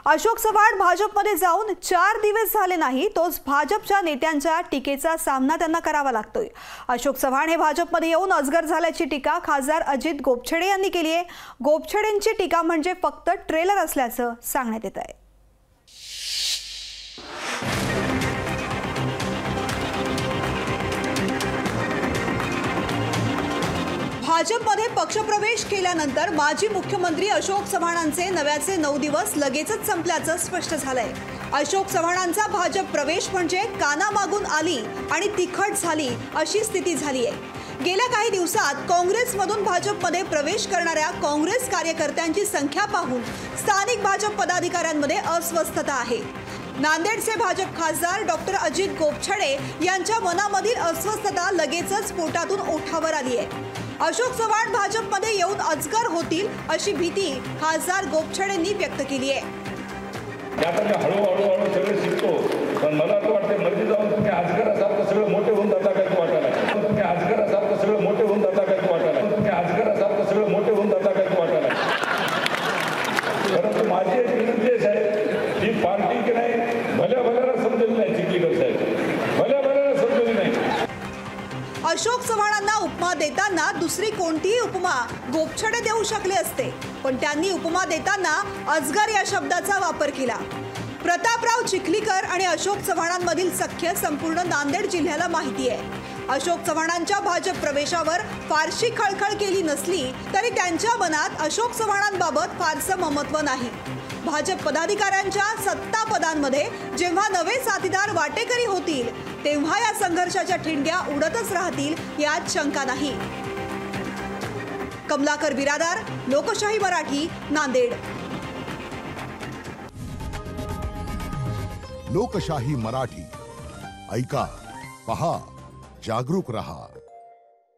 अशोक चव्हाण भाजपमध्ये जाऊन 4 दिवस झाले नाही तोच भाजपच्या नेत्यांच्या टीकेचा सामना त्यांना करावा लागतोय। अशोक चव्हाण हे भाजपमध्ये येऊन अजगर झाल्याची टीका खासदार अजित गोपछडे यांनी केली आहे। गोपछडेंची टीका म्हणजे फक्त ट्रेलर असल्याचं सांगण्यात येत आहे। भाजपमध्ये पक्षप्रवेश केल्यानंतर माजी मुख्यमंत्री अशोक चव्हाणांचे नव्याचे 9 दिवस लगेचच संपल्याचं स्पष्ट झालंय। अशोक चव्हाणांचा भाजप प्रवेश म्हणजे कानामागून आली आणि तिखट झाली अशी स्थिती झाली आहे। गेल्या काही दिवसात काँग्रेसमधून भाजपमध्ये प्रवेश करणाऱ्या काँग्रेस कार्यकर्त्यांची संख्या पाहून स्थानिक भाजप पदाधिकाऱ्यांमध्ये अस्वस्थता आहे। नांदेडचे भाजप खासदार डॉक्टर अजित गोपछडे यांच्या मनामधील अस्वस्थता लगेचच पोटातून ओठावर आली आहे। अशोक चव्हाण भाजपमध्ये येऊन अजगर होतील अशी भीती खासदार गोपछडेंनी व्यक्त केली आहे। आता मी हळूहळू सगळं शिकतो, पण मला असं वाटतं मध्ये जाऊन तुम्ही अजगर असाल तर सगळं मोठे होऊन जाता काय वाटायला, तुम्ही अजगर असाल तर सगळं मोठे होऊन जाता काय वाटायला, तुम्ही अजगर असाल तर सगळं मोठे होऊन जाता काय वाटायला। परंतु माझी एक विनंती आहे, ही पार्टी की नाही भल्या भल्याला समजली नाही, चिखलीकर साहेब भल्या भल्याला समजली नाही। अशोक चव्हाणांना उपमा देताना दुसरी कोणतीही उपमा गोपछडे देऊ शकले असते, पण त्यांनी उपमा देताना अजगर या शब्दाचा वापर केला। प्रतापराव चिखलीकर आणि अशोक चव्हाणांमधील सख्य संपूर्ण नांदेड जिल्ह्याला माहिती आहे। अशोक चव्हाणांच्या भाजप प्रवेशावर फारशी खळखळ केली नसली तरी त्यांच्या मनात अशोक चव्हाणांबाबत फारसं ममत्व नाही। भाजप पदाधिकाऱ्यांच्या सत्ता पदांमध्ये जेव्हा नवे साथीदार वाटेकरी होतील तेव्हा या संघर्षाच्या ठिणग्या उडतच राहतील यात शंका नाही। कमलाकर बिरादार, लोकशाही मराठी, नांदेड। लोकशाही मराठी ऐका, पहा, जागरूक रहा।